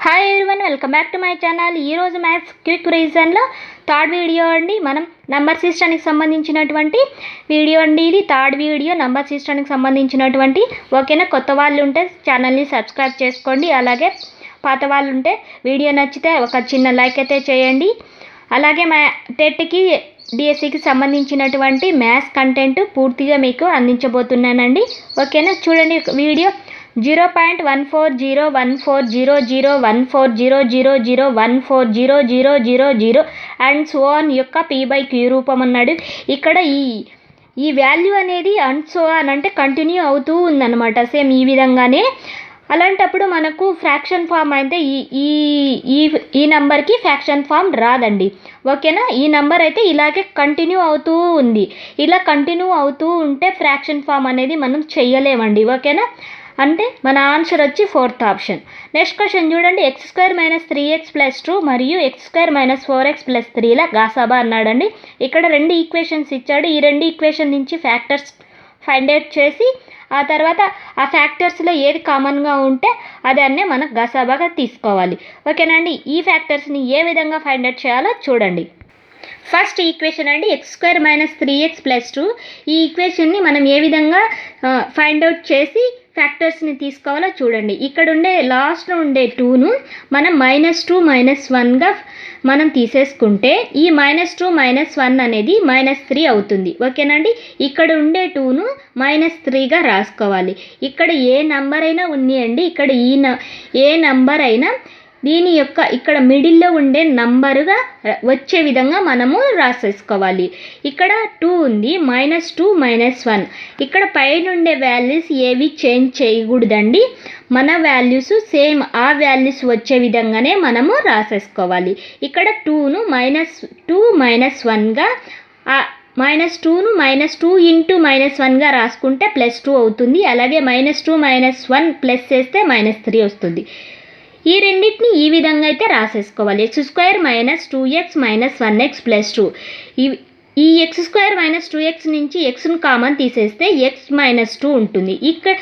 Hi everyone, welcome back to my channel. ఈరోజు maths quick రీజన్లో third video అండి. మనం number సిస్టానికి సంబంధించినటువంటి వీడియో అండి. ఇది థర్డ్ వీడియో నంబర్ సిస్టానికి సంబంధించినటువంటి. ఓకేనా? కొత్త వాళ్ళు ఉంటే ఛానల్ని సబ్స్క్రైబ్ చేసుకోండి. అలాగే పాత వాళ్ళు ఉంటే వీడియో నచ్చితే ఒక చిన్న లైక్ అయితే చేయండి. అలాగే మా టెట్కి డిఎస్సికి సంబంధించినటువంటి మ్యాథ్స్ కంటెంట్ పూర్తిగా మీకు అందించబోతున్నానండి. ఓకేనా? చూడండి వీడియో 0.14014000140000140000 అండ్ సో ఆన్ యొక్క p/q రూపం అన్నాడు. ఇక్కడ ఈ వాల్యూ అనేది అండ్ సో ఆన్ అంటే కంటిన్యూ అవుతూ ఉందన్నమాట. సేమ్ ఈ విధంగానే. అలాంటప్పుడు మనకు ఫ్రాక్షన్ ఫామ్ అయితే ఈ నెంబర్కి ఫ్రాక్షన్ ఫామ్ రాదండి. ఓకేనా? ఈ నెంబర్ అయితే ఇలాగే కంటిన్యూ అవుతూ ఉంది. ఇలా కంటిన్యూ అవుతూ ఉంటే ఫ్రాక్షన్ ఫామ్ అనేది మనం చెయ్యలేమండి. ఓకేనా? అంటే మన ఆన్సర్ వచ్చి ఫోర్త్ ఆప్షన్. నెక్స్ట్ క్వశ్చన్ చూడండి. x² - 3x + 2 మరియు x² - 4x + 3ల గాసాబా అన్నాడండి. ఇక్కడ రెండు ఈక్వేషన్స్ ఇచ్చాడు. ఈ రెండు ఈక్వేషన్ నుంచి ఫ్యాక్టర్స్ ఫైండ్ అవుట్ చేసి ఆ తర్వాత ఆ ఫ్యాక్టర్స్లో ఏది కామన్గా ఉంటే అదన్నే మనకు గసాబాగా తీసుకోవాలి. ఓకేనా అండి? ఈ ఫ్యాక్టర్స్ని ఏ విధంగా ఫైండ్ అవుట్ చేయాలో చూడండి. ఫస్ట్ ఈక్వేషన్ అండి, x² - 3x + 2. ఈ ఈక్వేషన్ని మనం ఏ విధంగా ఫైండ్ అవుట్ చేసి ఫ్యాక్టర్స్ని తీసుకోవాలో చూడండి. ఇక్కడ ఉండే లాస్ట్లో ఉండే 2ను మనం -2 - 1గా మనం తీసేసుకుంటే ఈ -2 - 1 అనేది -3 అవుతుంది. ఓకేనండి? ఇక్కడ ఉండే 2ను -3గా రాసుకోవాలి. ఇక్కడ ఏ నంబర్ అయినా ఉన్నాయండి. ఇక్కడ ఏ నంబర్ అయినా దీని యొక్క ఇక్కడ మిడిల్లో ఉండే నంబరుగా వచ్చే విధంగా మనము రాసేసుకోవాలి. ఇక్కడ 2 ఉంది, -2 - 1. ఇక్కడ పైన ఉండే వాల్యూస్ ఏవి చేంజ్ చేయకూడదండి. మన వాల్యూస్ సేమ్ ఆ వాల్యూస్ వచ్చే విధంగానే మనము రాసేసుకోవాలి. ఇక్కడ 2ను -2 - 1గా -2ను -2 × -1గా రాసుకుంటే +2 అవుతుంది. అలాగే -2 - 1 ప్లస్ చేస్తే -3 వస్తుంది. ఈ రెండింటిని ఈ విధంగా అయితే రాసేసుకోవాలి. x² - 2x - 1x + 2. ఈ x² - 2x నుంచి xను కామన్ తీసేస్తే x - 2 ఉంటుంది. ఇక్కడ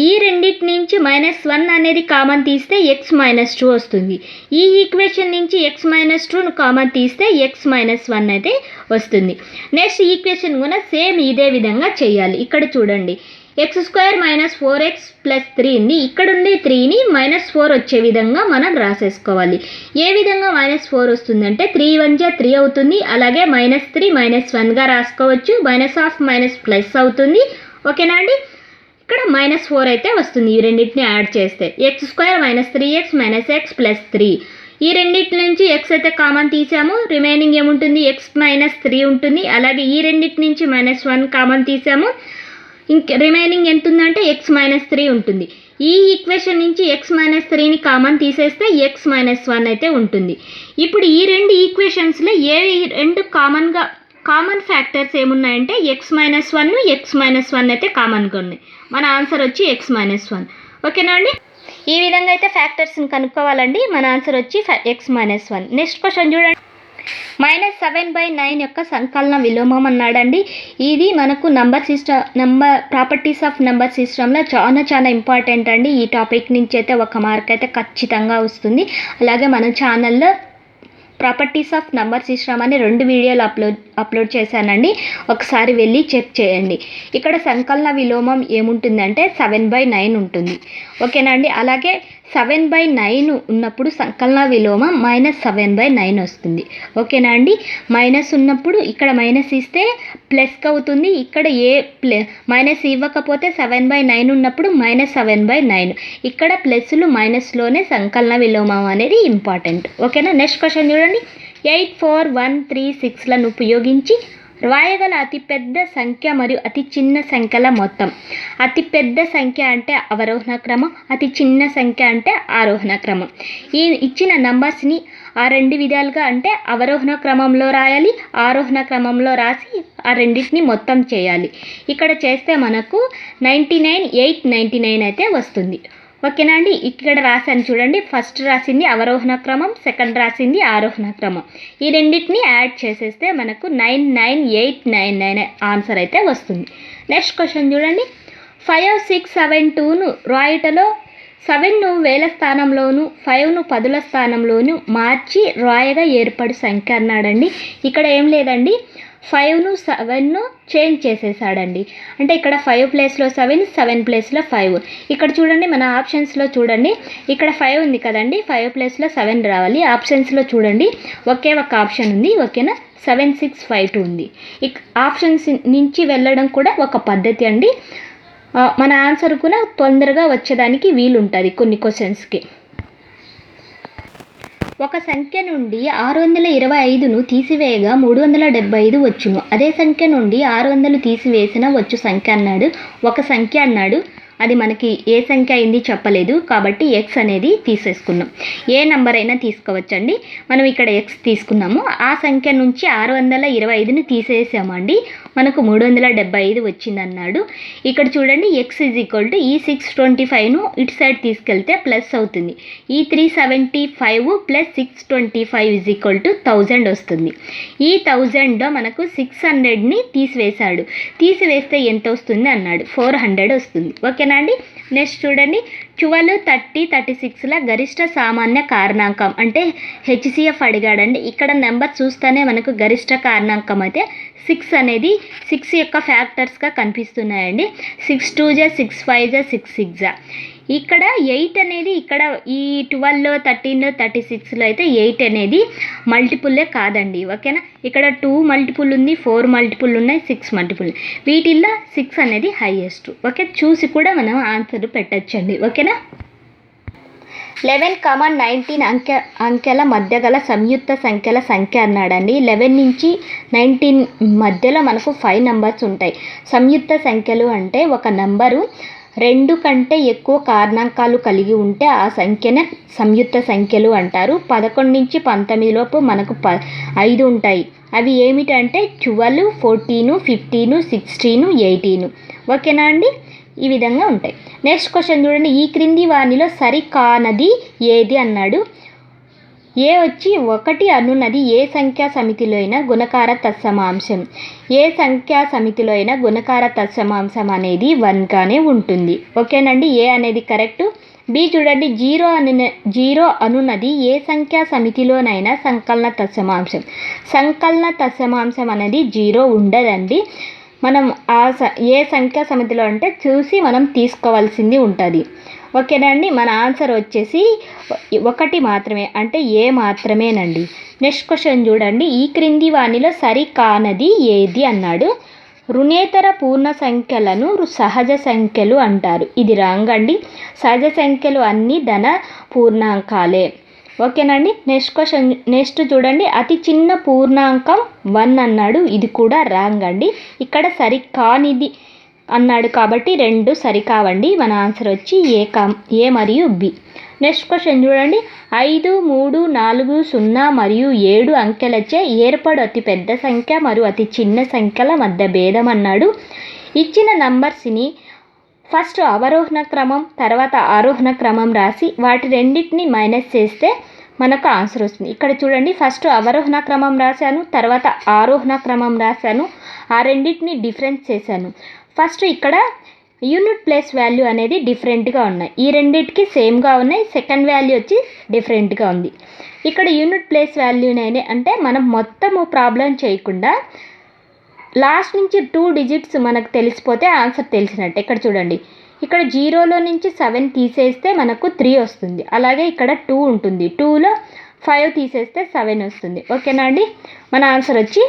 ఈ రెండింటి నుంచి -1 అనేది కామన్ తీస్తే x - 2 వస్తుంది. ఈ ఈక్వేషన్ నుంచి x - 2ను కామన్ తీస్తే x - 1 అయితే వస్తుంది. నెక్స్ట్ ఈక్వేషన్ కూడా సేమ్ ఇదే విధంగా చేయాలి. ఇక్కడ చూడండి, x² - 4x + 3 ఉంది. ఇక్కడ ఉండే 3ని -4 వచ్చే విధంగా మనం రాసేసుకోవాలి. ఏ విధంగా -4 వస్తుందంటే 3 × 1 = 3 అవుతుంది. అలాగే -3 - 1గా రాసుకోవచ్చు. -+ అవుతుంది. ఓకేనా అండి? ఇక్కడ -4 అయితే వస్తుంది. ఈ రెండింటిని యాడ్ చేస్తే x² - 3x - x + 3. ఈ రెండింటి నుంచి x అయితే కామన్ తీసాము. రిమైనింగ్ ఏముంటుంది? x - 3 ఉంటుంది. అలాగే ఈ రెండింటి నుంచి -1 కామన్ తీసాము. రిమైనింగ్ ఎంత ఉందంటే x - 3 ఉంటుంది. ఈ ఈక్వేషన్ నుంచి x - 3ని కామన్ తీసేస్తే x - 1 అయితే ఉంటుంది. ఇప్పుడు ఈ రెండు ఈక్వేషన్స్లో ఏ రెండు కామన్ ఫ్యాక్టర్స్ ఏమున్నాయంటే x - 1 x - 1 అయితే కామన్గా ఉన్నాయి. మన ఆన్సర్ వచ్చి x - 1. ఓకేనా అండి? ఈ విధంగా అయితే ఫ్యాక్టర్స్ని కనుక్కోవాలండి. మన ఆన్సర్ వచ్చి x - 1. నెక్స్ట్ క్వశ్చన్ చూడండి. -7/9 యొక్క సంకలన విలోమం అన్నాడండి. ఇది మనకు ప్రాపర్టీస్ ఆఫ్ నంబర్ సిస్టంలో చాలా ఇంపార్టెంట్ అండి. ఈ టాపిక్ నుంచి అయితే ఒక మార్క్ అయితే ఖచ్చితంగా వస్తుంది. అలాగే మన ఛానల్లో ప్రాపర్టీస్ ఆఫ్ నంబర్ సిస్టమ్ అని 2 వీడియోలు అప్లోడ్ చేశానండి. ఒకసారి వెళ్ళి చెక్ చేయండి. ఇక్కడ సంకలన విలోమం ఏముంటుందంటే 7/9 ఉంటుంది. ఓకేనా అండి? అలాగే 7/9 ఉన్నప్పుడు సంకలన విలోమం -7/9 వస్తుంది. ఓకేనా అండి? మైనస్ ఉన్నప్పుడు ఇక్కడ మైనస్ ఇస్తే ప్లస్కి అవుతుంది. ఇక్కడ మైనస్ ఇవ్వకపోతే 7/9 ఉన్నప్పుడు -7/9. ఇక్కడ ప్లస్లు మైనస్లోనే సంకలన విలోమం అనేది ఇంపార్టెంట్. ఓకేనా? నెక్స్ట్ క్వశ్చన్ చూడండి. 8, 4, 1, 3, 6లను ఉపయోగించి రాయగల అతిపెద్ద సంఖ్య మరియు అతి చిన్న సంఖ్యల మొత్తం. అతి పెద్ద సంఖ్య అంటే అవరోహణ క్రమం, అతి చిన్న సంఖ్య అంటే ఆరోహణ క్రమం. ఈ ఇచ్చిన నంబర్స్ని ఆ రెండు విధాలుగా అంటే అవరోహణ క్రమంలో రాయాలి, ఆరోహణ క్రమంలో రాసి ఆ రెండింటిని మొత్తం చేయాలి. ఇక్కడ చేస్తే మనకు 99, 899 అయితే వస్తుంది. ఓకేనా అండి? ఇక్కడ రాశాను చూడండి. ఫస్ట్ రాసింది అవరోహణ క్రమం, సెకండ్ రాసింది ఆరోహణ క్రమం. ఈ రెండింటిని యాడ్ చేసేస్తే మనకు 99899 ఆన్సర్ అయితే వస్తుంది. నెక్స్ట్ క్వశ్చన్ చూడండి. 5, 6, 7, 2ను రాయుటలో 7ను వేల స్థానంలోను 5ను పదుల స్థానంలోను మార్చి రాయగా ఏర్పడు సంఖ్య అన్నాడండి. ఇక్కడ ఏం లేదండి, 5ను 7ను చేంజ్ చేసేసాడండి. అంటే ఇక్కడ 5 ప్లేస్లో 7, 7 ప్లేస్లో 5. ఇక్కడ చూడండి, మన ఆప్షన్స్లో చూడండి, ఇక్కడ 5 ఉంది కదండి, 5 ప్లేస్లో 7 రావాలి. ఆప్షన్స్లో చూడండి, ఒకే ఒక ఆప్షన్ ఉంది, ఓకేనా, 7652 ఉంది. ఆప్షన్స్ నుంచి వెళ్ళడం కూడా ఒక పద్ధతి అండి. మన ఆన్సర్ కూడా తొందరగా వచ్చేదానికి వీలుంటుంది కొన్ని క్వశ్చన్స్కి. ఒక సంఖ్య నుండి 625ను తీసివేయగా 375 వచ్చును. అదే సంఖ్య నుండి 600 తీసివేసిన వచ్చు సంఖ్య అన్నాడు. ఒక సంఖ్య అన్నాడు, అది మనకి ఏ సంఖ్య అయింది చెప్పలేదు కాబట్టి ఎక్స్ అనేది తీసేసుకున్నాం. ఏ నెంబర్ అయినా తీసుకోవచ్చండి. మనం ఇక్కడ ఎక్స్ తీసుకున్నాము. ఆ సంఖ్య నుంచి 625ని తీసేసామండి, మనకు 375 వచ్చిందన్నాడు. ఇక్కడ చూడండి, ఎక్స్ ఈజ్ ఈక్వల్ టు ఈ 625ను ఇటు సైడ్ తీసుకెళ్తే ప్లస్ అవుతుంది. ఈ 375 ప్లస్ 625 ఈజ్ ఈక్వల్ టు 1000 వస్తుంది. ఈ 1000లో మనకు 600ని తీసివేశాడు. తీసివేస్తే ఎంత వస్తుంది అన్నాడు, 400 వస్తుంది. ఓకేనా అండి. నెక్స్ట్ చూడండి, 12, 30, 36ల గరిష్ట సామాన్య కారణాంకం అంటే హెచ్సిఎఫ్ అడిగాడండి. ఇక్కడ నెంబర్ చూస్తేనే మనకు గరిష్ట కారణాంకం అయితే 6 అనేది 6 యొక్క ఫ్యాక్టర్స్గా కనిపిస్తున్నాయండి. 6 2 జా 6 5 జా 6 6 జా. ఇక్కడ 8 అనేది ఇక్కడ ఈ 12, 13, 36లో అయితే 8 అనేది మల్టిపుల్లే కాదండి, ఓకేనా. ఇక్కడ 2 మల్టిపుల్ ఉంది, 4 మల్టిపుల్ ఉన్నాయి, 6 మల్టిపుల్. వీటిల్లో 6 అనేది హైయెస్ట్. ఓకే, చూసి కూడా మనం ఆన్సర్ పెట్టచ్చండి, ఓకేనా. 11, 19 అంకెల మధ్య గల సంయుక్త సంఖ్యల సంఖ్య అన్నాడండి. 11 నుంచి 19 మధ్యలో మనకు 5 నెంబర్స్ ఉంటాయి. సంయుక్త సంఖ్యలు అంటే ఒక నెంబరు 2 కంటే ఎక్కువ కారణాంకాలు కలిగి ఉంటే ఆ సంఖ్యనే సంయుక్త సంఖ్యలు అంటారు. 11 నుంచి 19 లోపు మనకు 5 ఉంటాయి. అవి ఏమిటంటే 12, 14, 15, 16, 18. ఓకేనా అండి, ఈ విధంగా ఉంటాయి. నెక్స్ట్ క్వశ్చన్ చూడండి, ఈ క్రింది వానిలో సరికానది ఏది అన్నాడు. ఏ వచ్చి 1 అనున్నది ఏ సంఖ్యా సమితిలో అయినా గుణకార తత్సమాంశం. ఏ సంఖ్యా సమితిలో అయినా గుణకార తత్సమాంశం అనేది 1గానే ఉంటుంది. ఓకేనండి, ఏ అనేది కరెక్ట్. బి చూడండి, 0 అనున్నది ఏ సంఖ్యా సమితిలోనైనా సంకలన తత్సమాంశం. సంకలన తత్సమాంశం అనేది 0 ఉండదండి. మనం ఏ సంఖ్యా సమితిలో అంటే చూసి మనం తీసుకోవాల్సింది ఉంటుంది. ఓకేనా అండి, మన ఆన్సర్ వచ్చేసి 1 మాత్రమే, అంటే ఏ మాత్రమేనండి. నెక్స్ట్ క్వశ్చన్ చూడండి, ఈ క్రింది వానిలో సరికానది ఏది అన్నాడు. రుణేతర పూర్ణ సంఖ్యలను సహజ సంఖ్యలు అంటారు. ఇది రాంగ్ అండి. సహజ సంఖ్యలు అన్నీ ధన పూర్ణాంకాలే. ఓకేనండి. నెక్స్ట్ చూడండి, అతి చిన్న పూర్ణాంకం 1 అన్నాడు. ఇది కూడా రాంగ్ అండి. ఇక్కడ సరికానిది అన్నాడు కాబట్టి 2 సరికావండి. మన ఆన్సర్ వచ్చి ఏ మరియు బి. నెక్స్ట్ క్వశ్చన్ చూడండి, 5, 3, 4, 0 మరియు 7 అంకెలచే ఏర్పడు అతి పెద్ద సంఖ్య మరియు అతి చిన్న సంఖ్యల మధ్య భేదం అన్నాడు. ఇచ్చిన నంబర్స్ని ఫస్ట్ అవరోహణ క్రమం తర్వాత ఆరోహణ క్రమం రాసి వాటి రెండింటిని మైనస్ చేస్తే మనకు ఆన్సర్ వస్తుంది. ఇక్కడ చూడండి, ఫస్ట్ అవరోహణ క్రమం రాశాను, తర్వాత ఆరోహణ క్రమం రాశాను, ఆ రెండింటిని డిఫరెన్స్ చేశాను. ఫస్ట్ ఇక్కడ యూనిట్ ప్లేస్ వాల్యూ అనేది డిఫరెంట్గా ఉన్నాయి, ఈ రెండింటికి సేమ్గా ఉన్నాయి. సెకండ్ వాల్యూ వచ్చి డిఫరెంట్గా ఉంది. ఇక్కడ యూనిట్ ప్లేస్ వాల్యూనే అంటే మనం మొత్తము ప్రాబ్లం చేయకుండా లాస్ట్ నుంచి 2 డిజిట్స్ మనకు తెలిసిపోతే ఆన్సర్ తెలిసినట్టు. ఇక్కడ చూడండి, ఇక్కడ 0లో నుంచి 7 తీసేస్తే మనకు 3 వస్తుంది. అలాగే ఇక్కడ 2 ఉంటుంది, 2లో 5 తీసేస్తే 7 వస్తుంది. ఓకేనా అండి, మన ఆన్సర్ వచ్చి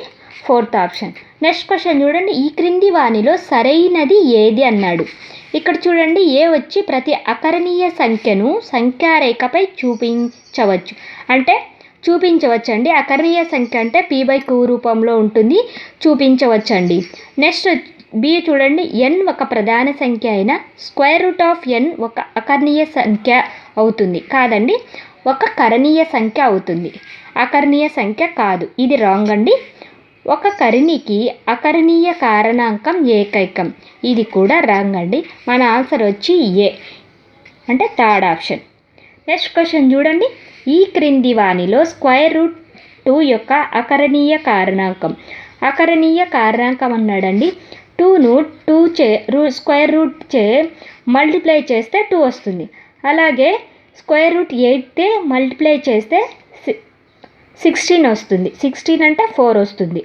4th ఆప్షన్. నెక్స్ట్ క్వశ్చన్ చూడండి, ఈ క్రింది వానిలో సరైనది ఏది అన్నాడు. ఇక్కడ చూడండి, ఏ వచ్చి ప్రతి అకరణీయ సంఖ్యను సంఖ్యారేఖపై చూపించవచ్చండి. అకరణీయ సంఖ్య అంటే p/q రూపంలో ఉంటుంది, చూపించవచ్చండి. నెక్స్ట్ బి చూడండి, n ఒక ప్రధాన సంఖ్య అయినా √n ఒక అకరణీయ సంఖ్య అవుతుంది. కాదండి, ఒక కరణీయ సంఖ్య అవుతుంది, అకరణీయ సంఖ్య కాదు. ఇది రాంగ్ అండి. ఒక కరణికి అకరణీయ కారణాంకం ఏకైకం. ఇది కూడా రాంగ్ అండి. మన ఆన్సర్ వచ్చి ఏ అంటే 3rd ఆప్షన్. నెక్స్ట్ క్వశ్చన్ చూడండి, ఈ క్రింది వానిలో √2 యొక్క అకరణీయ కారణాంకం. అకరణీయ కారణాంకం అన్నాడండి. 2ను 2 చే √2 చే మల్టిప్లై చేస్తే 2 వస్తుంది. అలాగే √8తో మల్టిప్లై చేస్తే 16 వస్తుంది. 16 అంటే 4 వస్తుంది.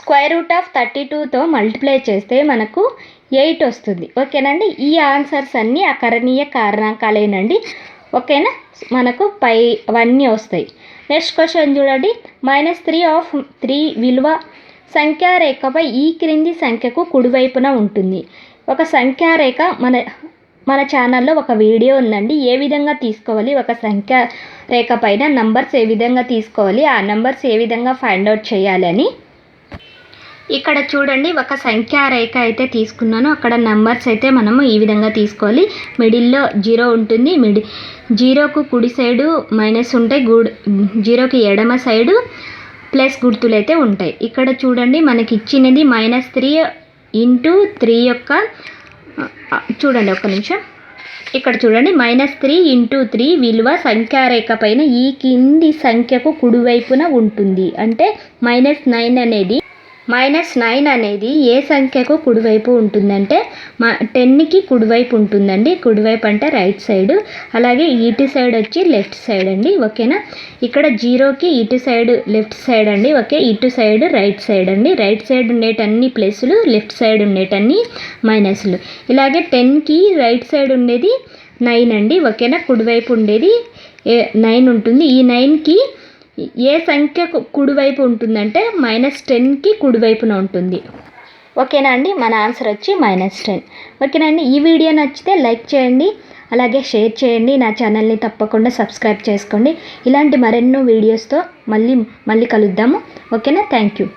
√32తో మల్టిప్లై చేస్తే మనకు 8 వస్తుంది. ఓకేనండి. ఈ ఆన్సర్స్ అన్నీ అకరణీయ కారణాంకాలేనండి. ఓకేనా, మనకు అవన్నీ వస్తాయి. నెక్స్ట్ క్వశ్చన్ చూడండి. -3 విలువ సంఖ్యారేఖపై ఈ క్రింది సంఖ్యకు కుడివైపున ఉంటుంది. ఒక సంఖ్యారేఖ మన ఛానల్లో ఒక వీడియో ఉందండి. ఏ విధంగా తీసుకోవాలి, ఒక సంఖ్యారేఖ పైన నంబర్స్ ఏ విధంగా తీసుకోవాలి, ఆ నంబర్స్ ఏ విధంగా ఫైండ్ అవుట్ చేయాలి అని. ఇక్కడ చూడండి, ఒక సంఖ్యారేఖ అయితే తీసుకున్నాను. అక్కడ నంబర్స్ అయితే మనము ఈ విధంగా తీసుకోవాలి. మిడిల్లో 0 ఉంటుంది. జీరోకు కుడి సైడు మైనస్ ఉంటాయి, జీరోకి ఎడమ సైడు ప్లస్ గుర్తులు అయితే ఉంటాయి. ఇక్కడ చూడండి, మనకి ఇచ్చినది -3 × 3 యొక్క చూడండి ఒక్క నిమిషం. ఇక్కడ చూడండి, -3 × 3 విలువ సంఖ్యారేఖ పైన ఈ కింది సంఖ్యకు కుడివైపున ఉంటుంది. అంటే -9 అనేది ఏ సంఖ్యకు కుడివైపు ఉంటుందంటే 10కి కుడివైపు ఉంటుందండి. కుడివైపు అంటే రైట్ సైడ్, అలాగే ఇటు సైడ్ వచ్చి లెఫ్ట్ సైడ్ అండి. ఓకేనా. ఇక్కడ 0కి ఇటు సైడ్ లెఫ్ట్ సైడ్ అండి. ఓకే, ఇటు సైడ్ రైట్ సైడ్ అండి. రైట్ సైడ్ ఉండేటన్ని ప్లస్లు, లెఫ్ట్ సైడ్ ఉండేటన్ని మైనస్లు. ఇలాగే 10కి రైట్ సైడ్ ఉండేది 9 అండి. ఓకేనా. కుడివైపు ఉండేది 9 ఉంటుంది. ఈ 9కి ఏ సంఖ్య కుడివైపు ఉంటుందంటే -10కి కుడివైపున ఉంటుంది. ఓకేనా అండి. మన ఆన్సర్ వచ్చి -10. ఓకేనా అండి. ఈ వీడియో నచ్చితే లైక్ చేయండి, అలాగే షేర్ చేయండి. నా ఛానల్ని తప్పకుండా సబ్స్క్రైబ్ చేసుకోండి. ఇలాంటి మరెన్నో వీడియోస్తో మళ్ళీ కలుద్దాము. ఓకేనా. Thank you.